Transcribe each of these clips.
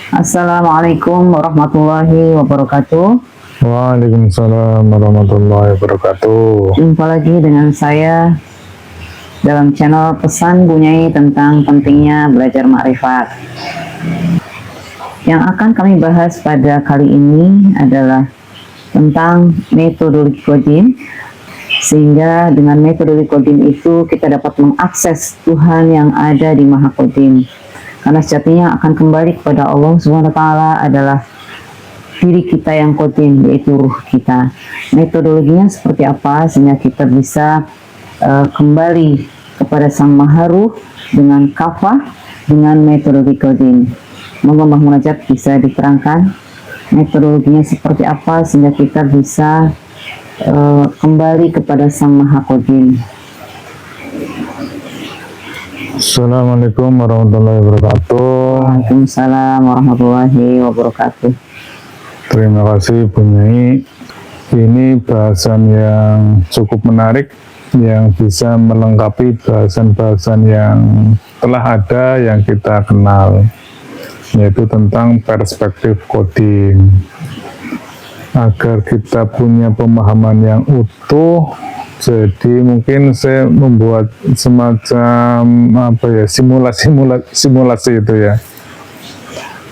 Assalamualaikum warahmatullahi wabarakatuh. Waalaikumsalam warahmatullahi wabarakatuh. Jumpa lagi dengan saya dalam channel Pesan Bunyai tentang pentingnya belajar makrifat. Yang akan kami bahas pada kali ini adalah tentang metodologi Qadim, sehingga dengan metodologi Qadim itu kita dapat mengakses Tuhan yang ada di Maha Qadim. Karena sejatinya akan kembali kepada Allah Subhanahu wa Ta'ala adalah diri kita yang Qadim, yaitu ruh kita. Metodologinya seperti apa sehingga kita bisa kembali kepada Sang Maharuh dengan kafah dengan metodologi Qadim. Moga Mbah Munajat bisa diterangkan metodologinya seperti apa sehingga kita bisa kembali kepada Sang Maha Qadim. Assalamualaikum warahmatullahi wabarakatuh. Waalaikumsalam warahmatullahi wabarakatuh. Terima kasih Bunyai. Ini bahasan yang cukup menarik yang bisa melengkapi bahasan-bahasan yang telah ada yang kita kenal, yaitu tentang perspektif Qadim. Agar kita punya pemahaman yang utuh, jadi mungkin saya membuat semacam simulasi itu ya.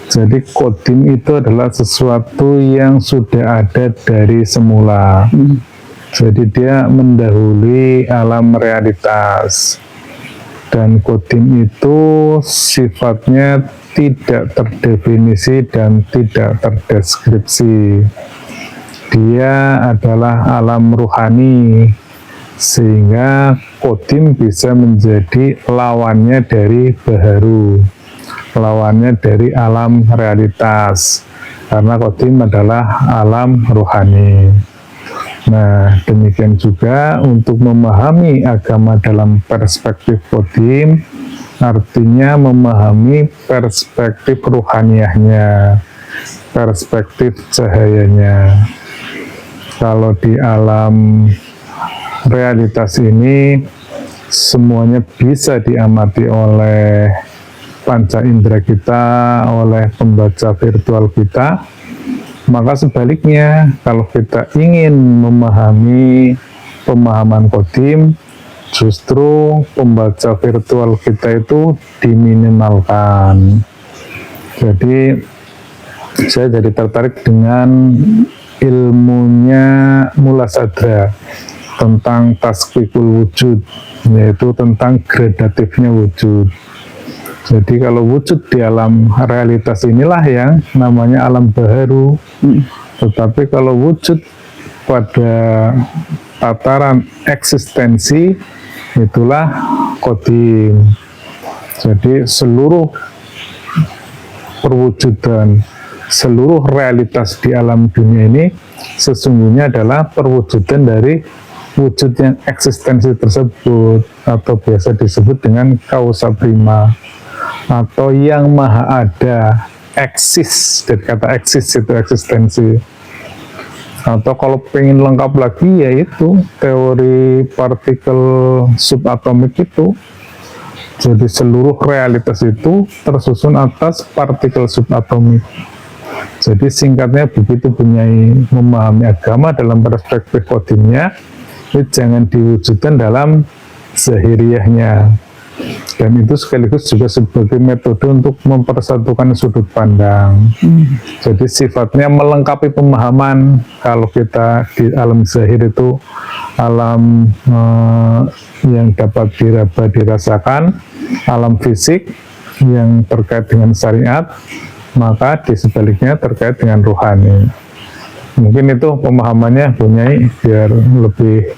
Jadi Qadim itu adalah sesuatu yang sudah ada dari semula. Jadi dia mendahului alam realitas. Dan Qadim itu sifatnya tidak terdefinisi dan tidak terdeskripsi. Dia adalah alam ruhani, sehingga Qadim bisa menjadi lawannya dari baharu, lawannya dari alam realitas, karena Qadim adalah alam ruhani. Nah, demikian juga untuk memahami agama dalam perspektif Qadim, artinya memahami perspektif ruhaniahnya, perspektif cahayanya. Kalau di alam realitas ini semuanya bisa diamati oleh panca indera kita, oleh pembaca virtual kita. Maka sebaliknya, kalau kita ingin memahami pemahaman Qadim, justru pembaca virtual kita itu diminimalkan. Jadi saya jadi tertarik dengan ilmunya Mula Sadra tentang tasqiqul wujud, yaitu tentang gradatifnya wujud. Jadi kalau wujud di alam realitas inilah yang namanya alam baharu. Tetapi kalau wujud pada tataran eksistensi, itulah Qadim. Jadi seluruh perwujudan, seluruh realitas di alam dunia ini sesungguhnya adalah perwujudan dari wujud yang eksistensi tersebut, atau biasa disebut dengan kausa prima, atau yang maha ada, eksis. Dari kata eksis itu eksistensi. Atau kalau pengen lengkap lagi, yaitu teori partikel subatomik itu. Jadi seluruh realitas itu tersusun atas partikel subatomik. Jadi singkatnya begitu, Bunyai memahami agama dalam perspektif Qadimnya, itu jangan diwujudkan dalam zahiriyahnya. Dan itu sekaligus juga sebagai metode untuk mempersatukan sudut pandang. Jadi sifatnya melengkapi pemahaman. Kalau kita di alam zahir itu alam yang dapat diraba dirasakan, alam fisik yang terkait dengan syariat, maka di sebaliknya terkait dengan rohani. Mungkin itu pemahamannya Bunyai, biar lebih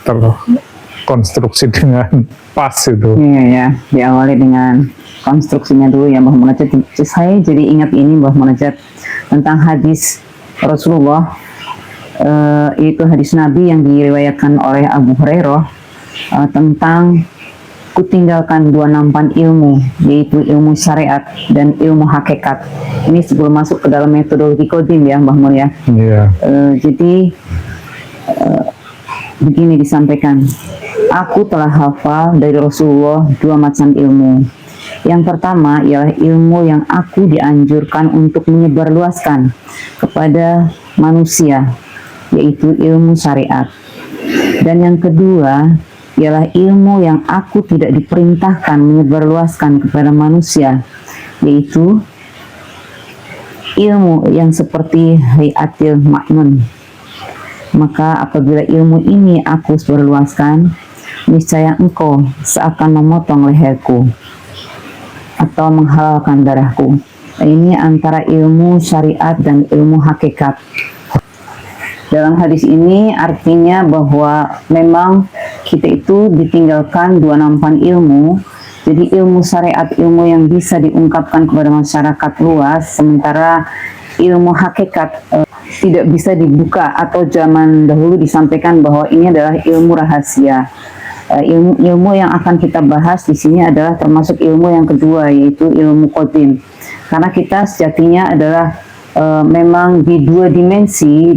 terkonstruksi dengan pas itu. Iya ya, diawali dengan konstruksinya dulu ya Mbah Munajat. Saya jadi ingat ini Mbah Munajat tentang hadis Rasulullah, yaitu hadis Nabi yang diriwayatkan oleh Abu Hurairah tentang kutinggalkan dua nampan ilmu, yaitu ilmu syariat dan ilmu hakikat. Ini sebelum masuk ke dalam metodologi Qadim ya Mbah Mun ya. Iya. Jadi begini disampaikan, aku telah hafal dari Rasulullah dua macam ilmu, Yang pertama ialah ilmu yang aku dianjurkan untuk menyebarluaskan kepada manusia, yaitu ilmu syariat. Dan yang kedua ialah ilmu yang aku tidak diperintahkan menyebarluaskan kepada manusia, yaitu ilmu yang seperti hayatil ma'mun. Maka apabila ilmu ini aku sebarluaskan, niscaya engkau seakan memotong leherku atau menghalalkan darahku. Ini antara ilmu syariat dan ilmu hakikat. Dalam hadis ini artinya bahwa memang kita itu ditinggalkan dua nampan ilmu. Jadi ilmu syariat, ilmu yang bisa diungkapkan kepada masyarakat luas, sementara ilmu hakikat tidak bisa dibuka, atau zaman dahulu disampaikan bahwa ini adalah ilmu rahasia. Ilmu yang akan kita bahas di sini adalah termasuk ilmu yang kedua, yaitu ilmu qadim. Karena kita sejatinya adalah memang di dua dimensi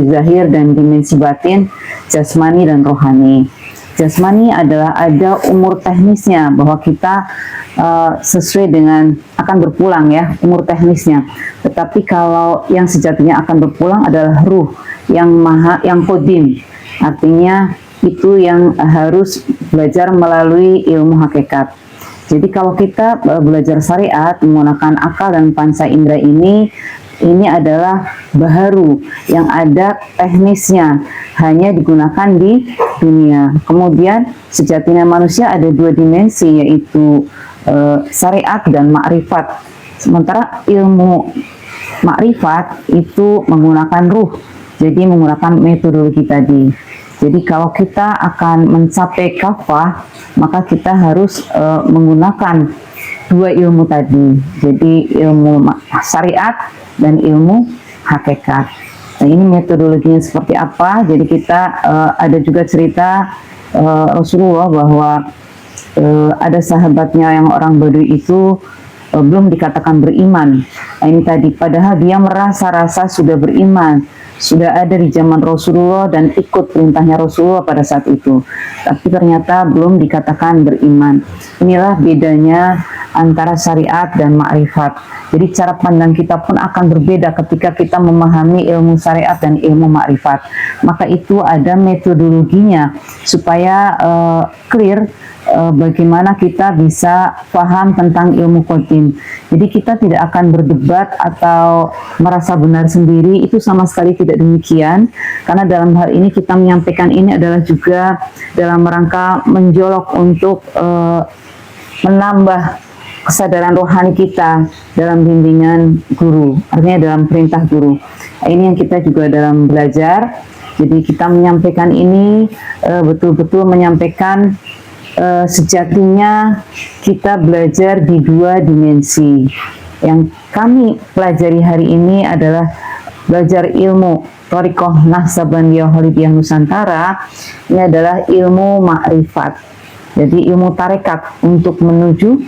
zahir dan dimensi batin, jasmani dan rohani. Jasmani adalah ada umur teknisnya, bahwa kita sesuai dengan akan berpulang ya, umur teknisnya. Tetapi kalau yang sejatinya akan berpulang adalah ruh yang qadim. Artinya itu yang harus belajar melalui ilmu hakikat. Jadi kalau kita belajar syariat menggunakan akal dan panca indera ini adalah baharu yang ada teknisnya, hanya digunakan di dunia. Kemudian sejatinya manusia ada dua dimensi, yaitu syariat dan makrifat. Sementara ilmu makrifat itu menggunakan ruh, jadi menggunakan metodologi tadi. Jadi kalau kita akan mencapai kafah, maka kita harus menggunakan dua ilmu tadi. Jadi ilmu syariat dan ilmu hakikat. Nah, ini metodologinya seperti apa? Jadi kita ada juga cerita Rasulullah bahwa ada sahabatnya yang orang Badui itu belum dikatakan beriman. Nah, ini tadi, padahal dia merasa-rasa sudah beriman, sudah ada di zaman Rasulullah dan ikut perintahnya Rasulullah pada saat itu, tapi ternyata belum dikatakan beriman. Inilah bedanya antara syariat dan makrifat. Jadi cara pandang kita pun akan berbeda ketika kita memahami ilmu syariat dan ilmu makrifat. Maka itu ada metodologinya supaya clear bagaimana kita bisa paham tentang ilmu qadim. Jadi kita tidak akan berdebat atau merasa benar sendiri, itu sama sekali tidak demikian. Karena dalam hal ini kita menyampaikan ini adalah juga dalam rangka menjolok untuk menambah kesadaran rohani kita dalam bimbingan guru, artinya dalam perintah guru. Ini yang kita juga dalam belajar. Jadi kita menyampaikan ini betul-betul menyampaikan sejatinya kita belajar di dua dimensi. Yang kami pelajari hari ini adalah belajar ilmu Thariqah Nahsabandiyah Khalidiyah Nusantara. Ini adalah ilmu makrifat. Jadi ilmu tarekat untuk menuju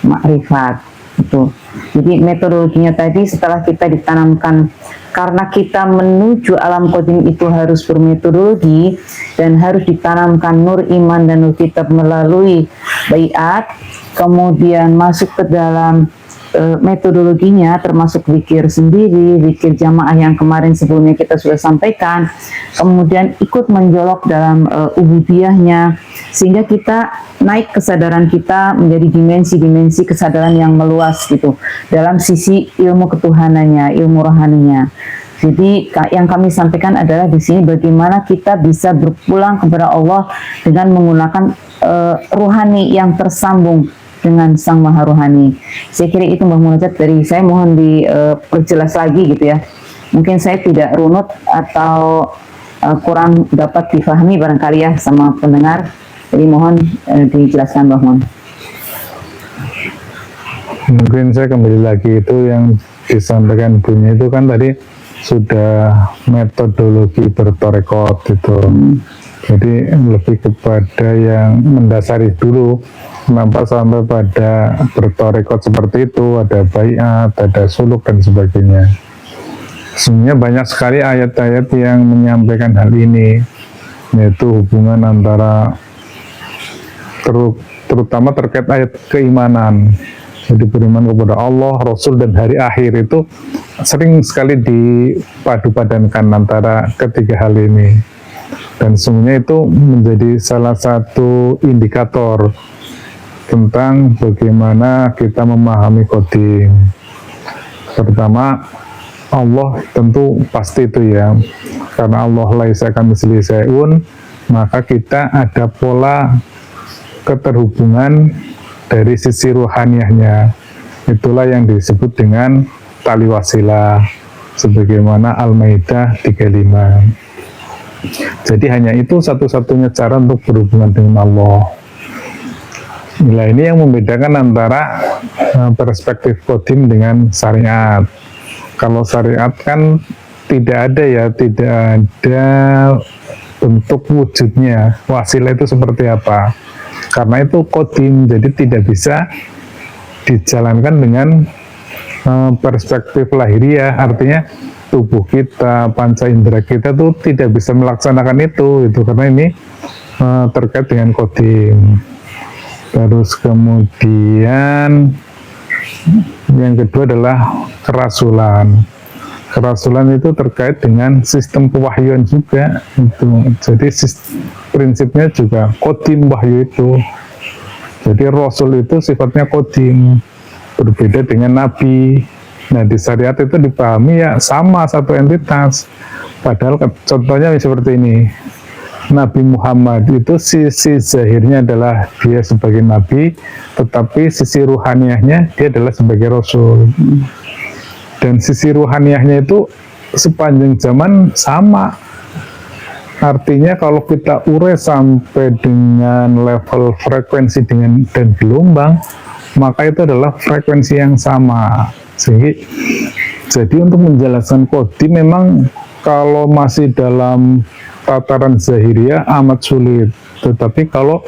makrifat. Itu. Jadi metodologinya tadi setelah kita ditanamkan, karena kita menuju alam qadim itu harus bermetodologi dan harus ditanamkan nur iman dan nur kitab melalui baiat, kemudian masuk ke dalam metodologinya termasuk zikir sendiri, zikir jamaah yang kemarin sebelumnya kita sudah sampaikan, kemudian ikut menjolok dalam ubudiyahnya, sehingga kita naik kesadaran kita menjadi dimensi-dimensi kesadaran yang meluas gitu dalam sisi ilmu ketuhanannya, ilmu rohaninya. Jadi yang kami sampaikan adalah di sini bagaimana kita bisa berpulang kepada Allah dengan menggunakan rohani yang tersambung dengan Sang Maha Rohani. Saya kira itu Mbah Munajat dari saya, mohon diperjelas lagi gitu ya. Mungkin saya tidak runut atau kurang dapat difahami barangkali ya sama pendengar. Jadi mohon dijelaskan Mbah Mun. Mungkin saya kembali lagi, itu yang disampaikan Bunya itu kan tadi sudah metodologi bertorekot itu. Jadi lebih kepada yang mendasari dulu, kenapa sampai pada bertorekot seperti itu, ada baiat, ada suluk dan sebagainya. Sebenarnya banyak sekali ayat-ayat yang menyampaikan hal ini, yaitu hubungan antara terutama terkait ayat keimanan. Jadi beriman kepada Allah, Rasul, dan hari akhir itu sering sekali dipadu-padankan antara ketiga hal ini. Dan sesungguhnya itu menjadi salah satu indikator tentang bagaimana kita memahami qadim. Pertama, Allah tentu pasti itu ya, karena Allah laisa kamitslihi syai'un, maka kita ada pola keterhubungan dari sisi ruhaniyahnya. Itulah yang disebut dengan tali wasilah, sebagaimana Al-Maidah 35. Jadi hanya itu satu-satunya cara untuk berhubungan dengan Allah. Nah, ini yang membedakan antara perspektif qadim dengan syariat. Kalau syariat kan tidak ada ya, tidak ada bentuk wujudnya. Wasilah itu seperti apa? Karena itu qadim, jadi tidak bisa dijalankan dengan perspektif lahiriah. Artinya tubuh kita, panca indera kita tuh tidak bisa melaksanakan itu karena ini terkait dengan qadim. Terus kemudian yang kedua adalah kerasulan. Kerasulan itu terkait dengan sistem pewahyuan juga itu. Jadi prinsipnya juga qadim wahyu itu. Jadi Rasul itu sifatnya qadim, berbeda dengan Nabi. Nah, di syariat itu dipahami ya sama satu entitas. Padahal contohnya seperti ini. Nabi Muhammad itu sisi zahirnya adalah dia sebagai Nabi, tetapi sisi ruhaniyahnya dia adalah sebagai Rasul. Dan sisi ruhaniyahnya itu sepanjang zaman sama. Artinya kalau kita urai sampai dengan level frekuensi dan gelombang, maka itu adalah frekuensi yang sama. Jadi untuk menjelaskan qadim memang kalau masih dalam tataran zahiriyah amat sulit. Tetapi kalau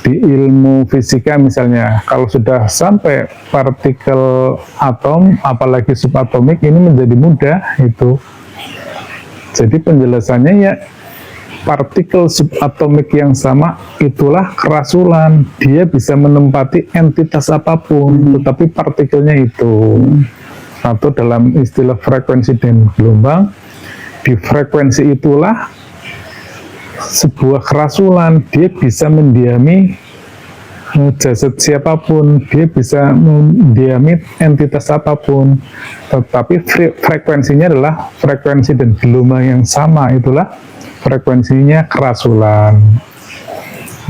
di ilmu fisika misalnya, kalau sudah sampai partikel atom, apalagi subatomik, ini menjadi mudah itu. Jadi penjelasannya ya partikel subatomik yang sama itulah kerasulan. Dia bisa menempati entitas apapun, tetapi partikelnya itu. Atau dalam istilah frekuensi dan gelombang, di frekuensi itulah sebuah kerasulan. Dia bisa mendiami jasad siapapun, dia bisa mendiami entitas apapun, tetapi frekuensinya adalah frekuensi dan gelombang yang sama, itulah frekuensinya kerasulan.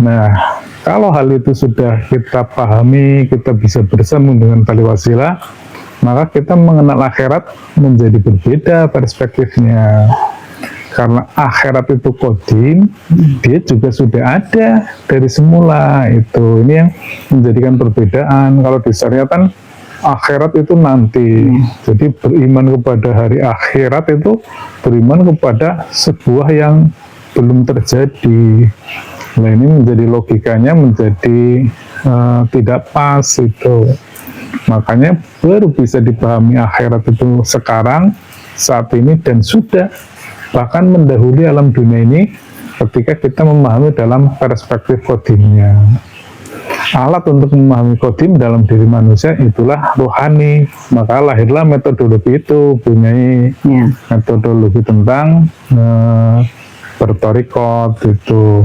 Nah, kalau hal itu sudah kita pahami, kita bisa bersambung dengan tali wasilah, maka kita mengenal akhirat menjadi berbeda perspektifnya. Karena akhirat itu qadim, dia juga sudah ada dari semula. Itu ini yang menjadikan perbedaan. Kalau di syariat kan akhirat itu nanti. Jadi beriman kepada hari akhirat itu beriman kepada sebuah yang belum terjadi. Nah, ini menjadi logikanya menjadi tidak pas itu. Makanya baru bisa dipahami akhirat itu sekarang, saat ini, dan sudah bahkan mendahului alam dunia ini ketika kita memahami dalam perspektif qadimnya. Alat untuk memahami qadim dalam diri manusia itulah rohani. Maka lahirlah metodologi itu, punya metodologi tentang bertorikot itu,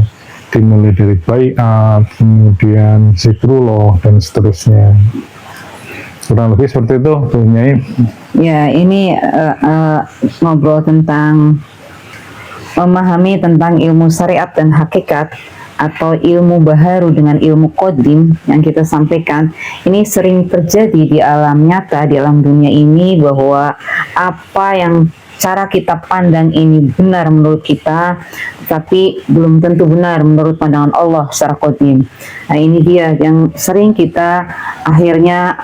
dimulai dari baiat, kemudian zikrullah, dan seterusnya. Kurang lebih seperti itu, punya. Ya, ini ngobrol tentang memahami tentang ilmu syariat dan hakikat atau ilmu baharu dengan ilmu qadim yang kita sampaikan. Ini sering terjadi di alam nyata, di alam dunia ini, bahwa apa yang cara kita pandang ini benar menurut kita, tapi belum tentu benar menurut pandangan Allah secara qadim. Nah, ini dia yang sering kita akhirnya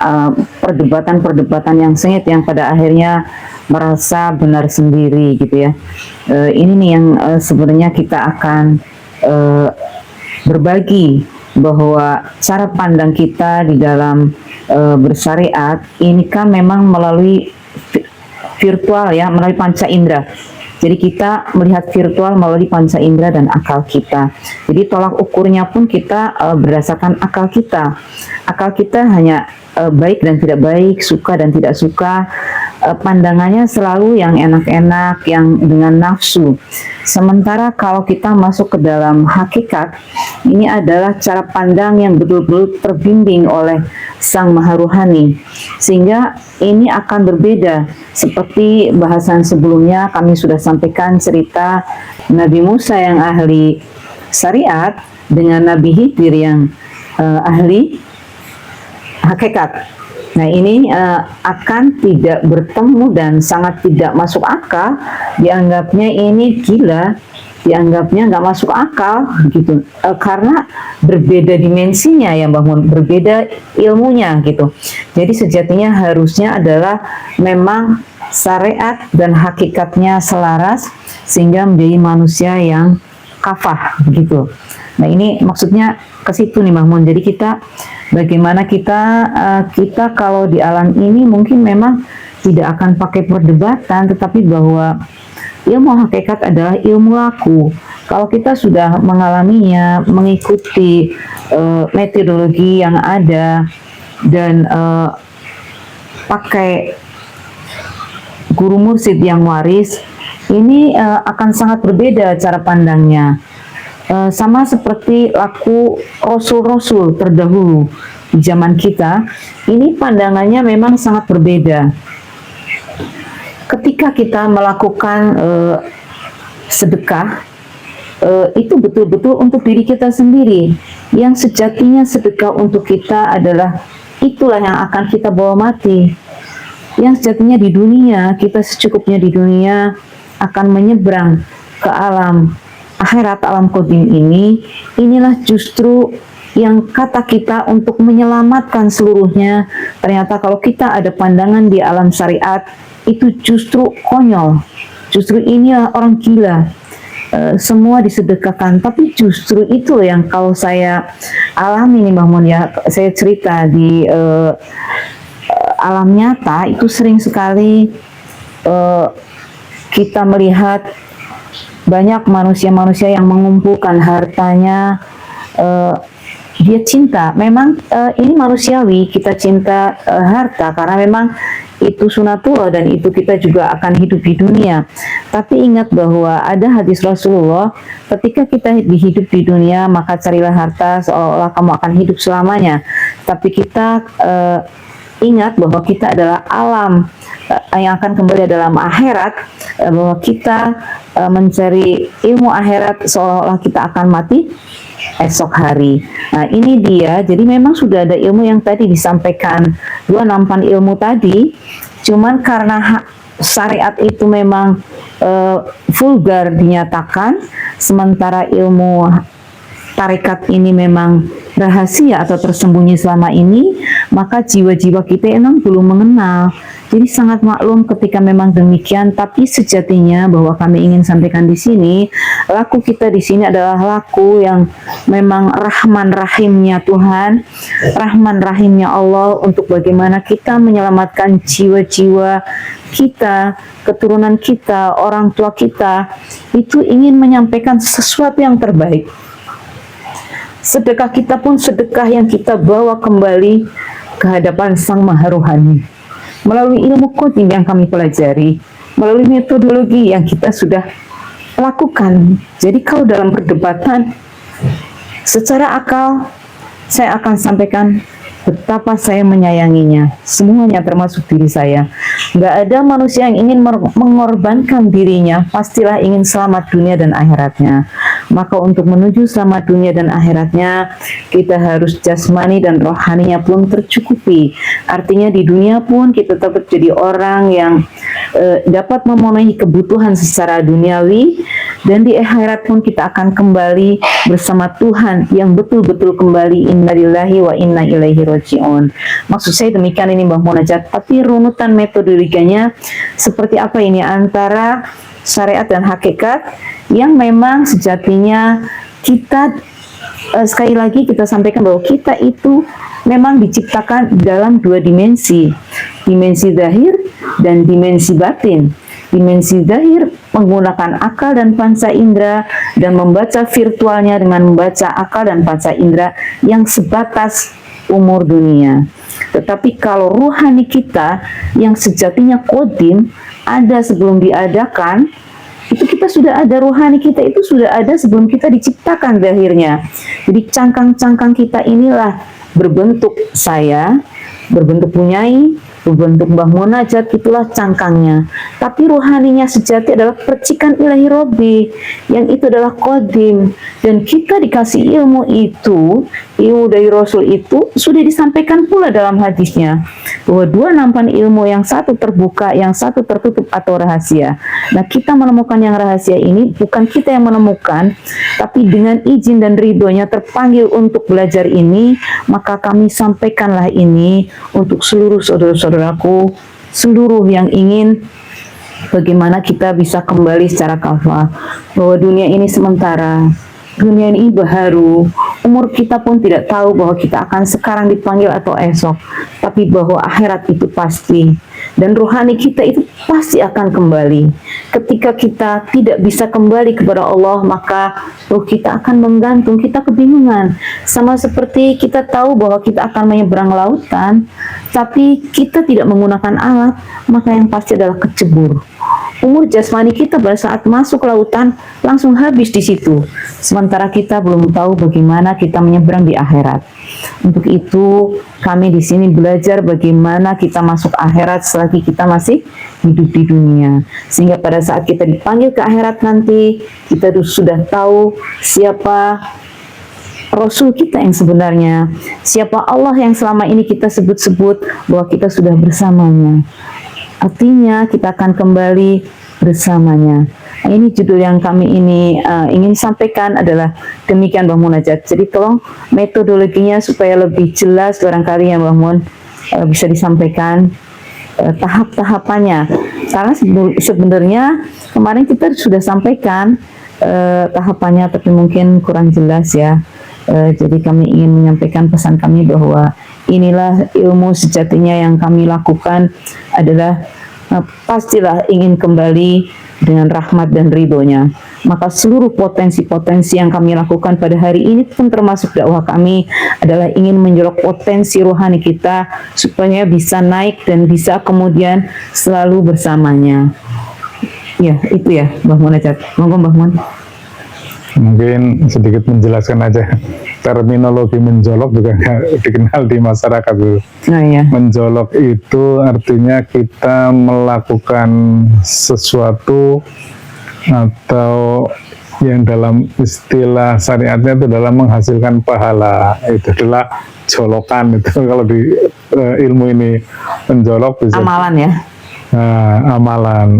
perdebatan-perdebatan yang sengit, yang pada akhirnya merasa benar sendiri gitu ya. Ini nih yang sebenarnya kita akan berbagi, bahwa cara pandang kita di dalam bersyariat ini kan memang melalui virtual ya, melalui panca indera. Jadi kita melihat virtual melalui panca indera dan akal kita. Jadi tolak ukurnya pun kita berdasarkan akal kita. Akal kita hanya baik dan tidak baik, suka dan tidak suka, pandangannya selalu yang enak-enak, yang dengan nafsu. Sementara kalau kita masuk ke dalam hakikat, ini adalah cara pandang yang betul-betul terbimbing oleh Sang Maha Ruhani, sehingga ini akan berbeda. Seperti bahasan sebelumnya kami sudah sampaikan cerita Nabi Musa yang ahli syariat dengan Nabi Khidir yang ahli hakikat. Nah, ini akan tidak bertemu dan sangat tidak masuk akal. Dianggapnya ini gila, dianggapnya nggak masuk akal gitu, karena berbeda dimensinya ya Mbak Mun, berbeda ilmunya gitu. Jadi sejatinya harusnya adalah memang syariat dan hakikatnya selaras sehingga menjadi manusia yang kafah gitu. Nah, ini maksudnya ke situ nih Mbak Mun. Jadi kita bagaimana kita kalau di alam ini mungkin memang tidak akan pakai perdebatan, tetapi bahwa ilmu hakikat adalah ilmu laku. Kalau kita sudah mengalaminya, mengikuti metodologi yang ada dan pakai guru mursyid yang waris, ini akan sangat berbeda cara pandangnya. Sama seperti laku rasul-rasul terdahulu di zaman kita, ini pandangannya memang sangat berbeda. Ketika kita melakukan sedekah, itu betul-betul untuk diri kita sendiri. Yang sejatinya sedekah untuk kita adalah itulah yang akan kita bawa mati. Yang sejatinya di dunia, kita secukupnya di dunia akan menyeberang ke alam akhirat, alam qadim ini. Inilah justru yang kata kita untuk menyelamatkan seluruhnya. Ternyata kalau kita ada pandangan di alam syariat, itu justru konyol, justru inilah orang gila, semua disedekahkan. Tapi justru itu yang kalau saya alami nih Mbak Mun ya, saya cerita di alam nyata itu sering sekali kita melihat banyak manusia-manusia yang mengumpulkan hartanya, dia cinta. Memang ini manusiawi, kita cinta harta karena memang itu sunatullah dan itu kita juga akan hidup di dunia. Tapi ingat bahwa ada hadis Rasulullah, ketika kita hidup di dunia maka carilah harta seolah-olah kamu akan hidup selamanya. Tapi kita ingat bahwa kita adalah alam yang akan kembali dalam akhirat, bahwa kita mencari ilmu akhirat seolah-olah kita akan mati esok hari. Nah, ini dia. Jadi memang sudah ada ilmu yang tadi disampaikan, 2 nampan ilmu tadi, cuman karena syariat itu memang vulgar dinyatakan, sementara ilmu tarekat ini memang rahasia atau tersembunyi selama ini, maka jiwa-jiwa kita memang belum mengenal. Jadi sangat maklum ketika memang demikian. Tapi sejatinya bahwa kami ingin sampaikan di sini, laku kita di sini adalah laku yang memang rahman rahimnya Tuhan, rahman rahimnya Allah untuk bagaimana kita menyelamatkan jiwa-jiwa kita, keturunan kita, orang tua kita, itu ingin menyampaikan sesuatu yang terbaik. Sedekah kita pun sedekah yang kita bawa kembali ke hadapan Sang Maha Ruhani melalui ilmu qadim yang kami pelajari, melalui metodologi yang kita sudah lakukan. Jadi kalau dalam perdebatan secara akal, saya akan sampaikan betapa saya menyayanginya, semuanya termasuk diri saya. Nggak ada manusia yang ingin mengorbankan dirinya, pastilah ingin selamat dunia dan akhiratnya. Maka untuk menuju selamat dunia dan akhiratnya, kita harus jasmani dan rohaninya pun tercukupi. Artinya di dunia pun kita tetap jadi orang yang dapat memenuhi kebutuhan secara duniawi, dan di akhirat pun kita akan kembali bersama Tuhan yang betul-betul kembali. Innalillahi wa inna ilaihi raji'un. Maksud saya demikian ini Mbak Munajat. Tapi runutan metodologinya seperti apa ini antara syariat dan hakikat yang memang sejatinya kita sekali lagi kita sampaikan bahwa kita itu memang diciptakan dalam 2 dimensi, dimensi zahir dan dimensi batin. Dimensi zahir menggunakan akal dan panca indera dan membaca virtualnya dengan membaca akal dan panca indera yang sebatas umur dunia. Tetapi kalau ruhani kita yang sejatinya kodim ada sebelum diadakan, itu kita sudah ada, ruhani kita itu sudah ada sebelum kita diciptakan zahirnya. Jadi cangkang-cangkang kita inilah berbentuk saya, berbentuk Bunyai, berbentuk Mbah Munajat, itulah cangkangnya. Tapi ruhaninya sejati adalah percikan ilahi Robbi, yang itu adalah kodim. Dan kita dikasih ilmu itu, ilmu dari Rasul itu sudah disampaikan pula dalam hadisnya, bahwa dua nampan ilmu, yang satu terbuka, yang satu tertutup atau rahasia. Nah, kita menemukan yang rahasia ini, bukan kita yang menemukan, tapi dengan izin dan ridhonya terpanggil untuk belajar ini, maka kami sampaikanlah ini untuk seluruh saudara-saudaraku, seluruh yang ingin bagaimana kita bisa kembali secara kafah, bahwa dunia ini sementara, dunia ini baharu, umur kita pun tidak tahu bahwa kita akan sekarang dipanggil atau esok, tapi bahwa akhirat itu pasti, dan rohani kita itu pasti akan kembali. Ketika kita tidak bisa kembali kepada Allah, maka ruh kita akan menggantung, kita kebingungan. Sama seperti kita tahu bahwa kita akan menyeberang lautan, tapi kita tidak menggunakan alat, maka yang pasti adalah kecebur. Umur jasmani kita pada saat masuk lautan langsung habis di situ. Sementara kita belum tahu bagaimana kita menyeberang di akhirat. Untuk itu kami di sini belajar bagaimana kita masuk akhirat selagi kita masih hidup di dunia. Sehingga pada saat kita dipanggil ke akhirat nanti, kita sudah tahu siapa Rasul kita yang sebenarnya, siapa Allah yang selama ini kita sebut-sebut bahwa kita sudah bersamanya. Artinya kita akan kembali bersamanya. Nah, ini judul yang kami ini ingin sampaikan adalah demikian Mbah Munajat. Jadi tolong metodologinya supaya lebih jelas barangkali ya Mbah Mun bisa disampaikan tahap-tahapannya. Karena sebenarnya kemarin kita sudah sampaikan tahapannya, tapi mungkin kurang jelas ya. Jadi kami ingin menyampaikan pesan kami bahwa inilah ilmu sejatinya yang kami lakukan adalah pastilah ingin kembali dengan rahmat dan ridhonya. Maka seluruh potensi-potensi yang kami lakukan pada hari ini pun termasuk dakwah kami adalah ingin menjolok potensi rohani kita supaya bisa naik dan bisa kemudian selalu bersamanya. Ya, itu ya Mbah Munajat. Monggo Mbah Mun. Mungkin sedikit menjelaskan aja, terminologi menjolok juga dikenal di masyarakat. Nah, ya. Menjolok itu artinya kita melakukan sesuatu atau yang dalam istilah syariatnya itu dalam menghasilkan pahala, itu adalah jolokan. Itu kalau di ilmu ini menjolok bisa Amalan ya. Amalan,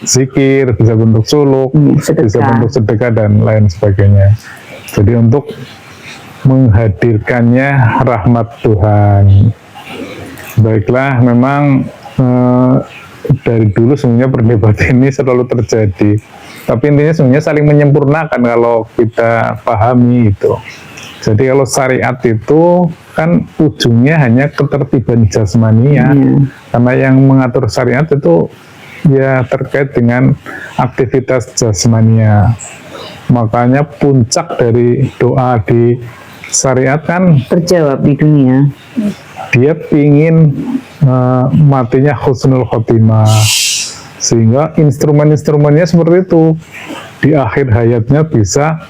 zikir, bisa bentuk suluk, bisa bentuk sedekah dan lain sebagainya. Jadi untuk menghadirkannya rahmat Tuhan. Baiklah, memang dari dulu sebenarnya perdebatan ini selalu terjadi. Tapi intinya sebenarnya saling menyempurnakan kalau kita pahami itu. Jadi kalau syariat itu kan ujungnya hanya ketertiban jasmania, karena yang mengatur syariat itu ya terkait dengan aktivitas jasmania. Makanya puncak dari doa di syariat kan Terjawab di dunia. Dia pingin matinya husnul khotimah, sehingga instrumen-instrumennya seperti itu. Di akhir hayatnya bisa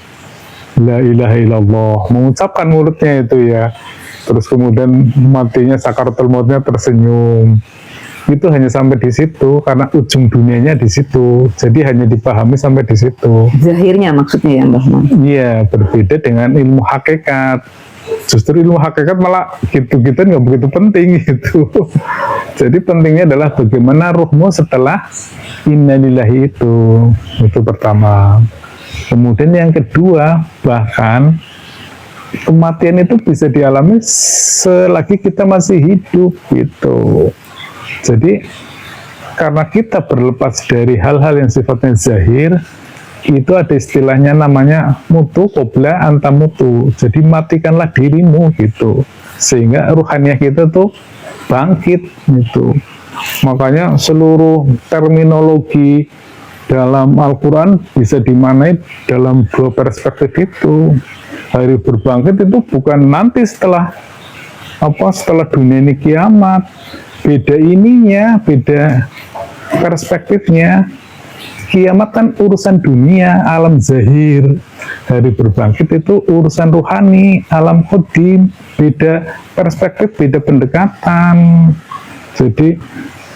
la ilaha illallah, mengucapkan mulutnya itu ya, terus kemudian matinya sakaratul mautnya tersenyum. Itu hanya sampai di situ karena ujung dunianya di situ, jadi hanya dipahami sampai di situ. Zahirnya maksudnya ya Mbah Mun. Iya, berbeda dengan ilmu hakikat. Justru ilmu hakikat malah gitu-gitu nggak begitu penting gitu. Jadi pentingnya adalah bagaimana ruhmu setelah innalillahi itu pertama. Kemudian yang kedua, bahkan kematian itu bisa dialami selagi kita masih hidup gitu. Jadi karena kita berlepas dari hal-hal yang sifatnya zahir, itu ada istilahnya namanya mutu qobla anta mutu. Jadi matikanlah dirimu gitu, sehingga ruhaniah kita tuh bangkit gitu. Makanya seluruh terminologi dalam Al-Quran bisa dimaknai dalam dua perspektif itu. Hari berbangkit itu bukan nanti setelah dunia ini kiamat. Beda ininya, beda perspektifnya. Kiamat kan urusan dunia, alam zahir. Hari berbangkit itu urusan rohani, alam qadim. Beda perspektif, beda pendekatan. Jadi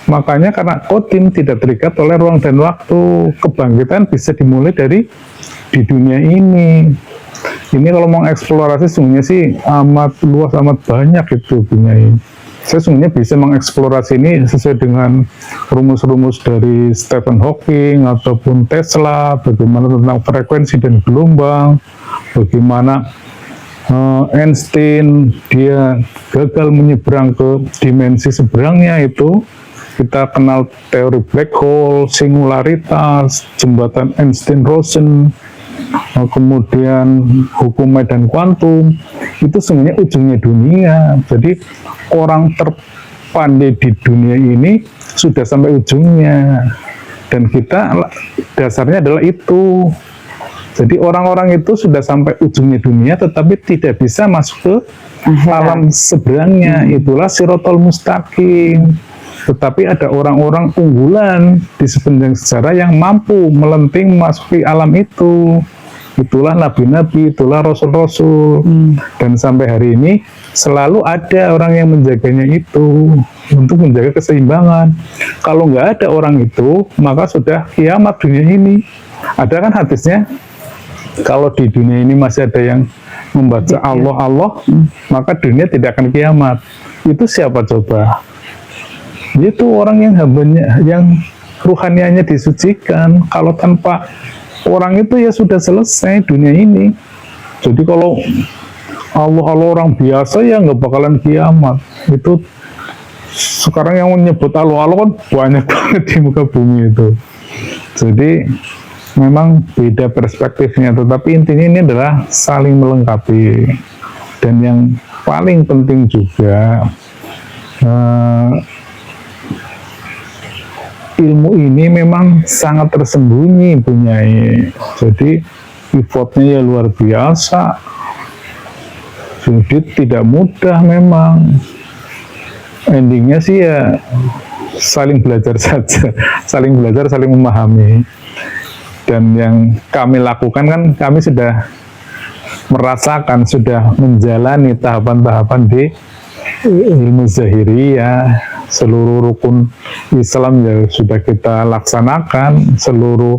makanya karena qadim tidak terikat oleh ruang dan waktu, kebangkitan bisa dimulai dari di dunia ini. Ini kalau mau eksplorasi sungguhnya sih amat luas, amat banyak itu dunia ini. Saya sungguhnya bisa mengeksplorasi ini sesuai dengan rumus-rumus dari Stephen Hawking ataupun Tesla, bagaimana tentang frekuensi dan gelombang, bagaimana Einstein dia gagal menyeberang ke dimensi seberangnya itu. Kita kenal teori black hole, singularitas, jembatan Einstein-Rosen, kemudian hukum medan kuantum. Itu sebenarnya ujungnya dunia. Jadi orang terpandai di dunia ini sudah sampai ujungnya, dan kita dasarnya adalah itu. Jadi orang-orang itu sudah sampai ujungnya dunia tetapi tidak bisa masuk ke alam seberangnya. Itulah Shiratal Mustaqim. Tetapi ada orang-orang unggulan di sepanjang sejarah yang mampu melenting memasuki alam itu. Itulah nabi-nabi, itulah rasul-rasul. Dan sampai hari ini selalu ada orang yang menjaganya itu untuk menjaga keseimbangan. Kalau nggak ada orang itu, maka sudah kiamat dunia ini. Ada kan hadisnya, kalau di dunia ini masih ada yang membaca Allah, maka dunia tidak akan kiamat. Itu siapa coba? Itu orang yang hambanya, yang ruhanianya disucikan. Kalau tanpa orang itu ya sudah selesai dunia ini. Jadi kalau Allah orang biasa ya nggak bakalan kiamat. Itu sekarang yang menyebut Allah kan banyak banget di muka bumi itu. Jadi memang beda perspektifnya, tetapi intinya ini adalah saling melengkapi. Dan yang paling penting juga ilmu ini memang sangat tersembunyi punyai. Jadi effortnya ya luar biasa. Jadi tidak mudah memang. Endingnya sih ya saling belajar saja, saling belajar, saling memahami. Dan yang kami lakukan kan kami sudah merasakan, sudah menjalani tahapan-tahapan di ilmu zahiriyah. Seluruh rukun Islam ya sudah kita laksanakan, seluruh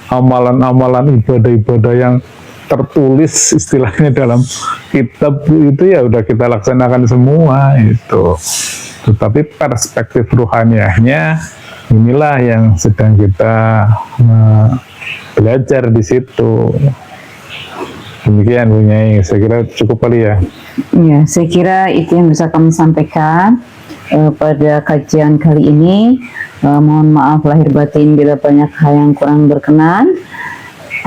amalan-amalan ibadah-ibadah yang tertulis istilahnya dalam kitab itu ya udah kita laksanakan semua itu. Tetapi perspektif ruhaniahnya inilah yang sedang kita belajar di situ. Demikian Bu Nyai, saya kira cukup kali ya. Ya, saya kira itu yang bisa kami sampaikan pada kajian kali ini. Mohon maaf lahir batin bila banyak hal yang kurang berkenan.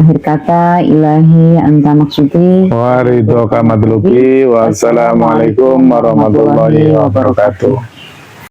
Akhir kata, ilahi anta maksudi Wa ridhoka madlubi. Wassalamualaikum warahmatullahi wabarakatuh.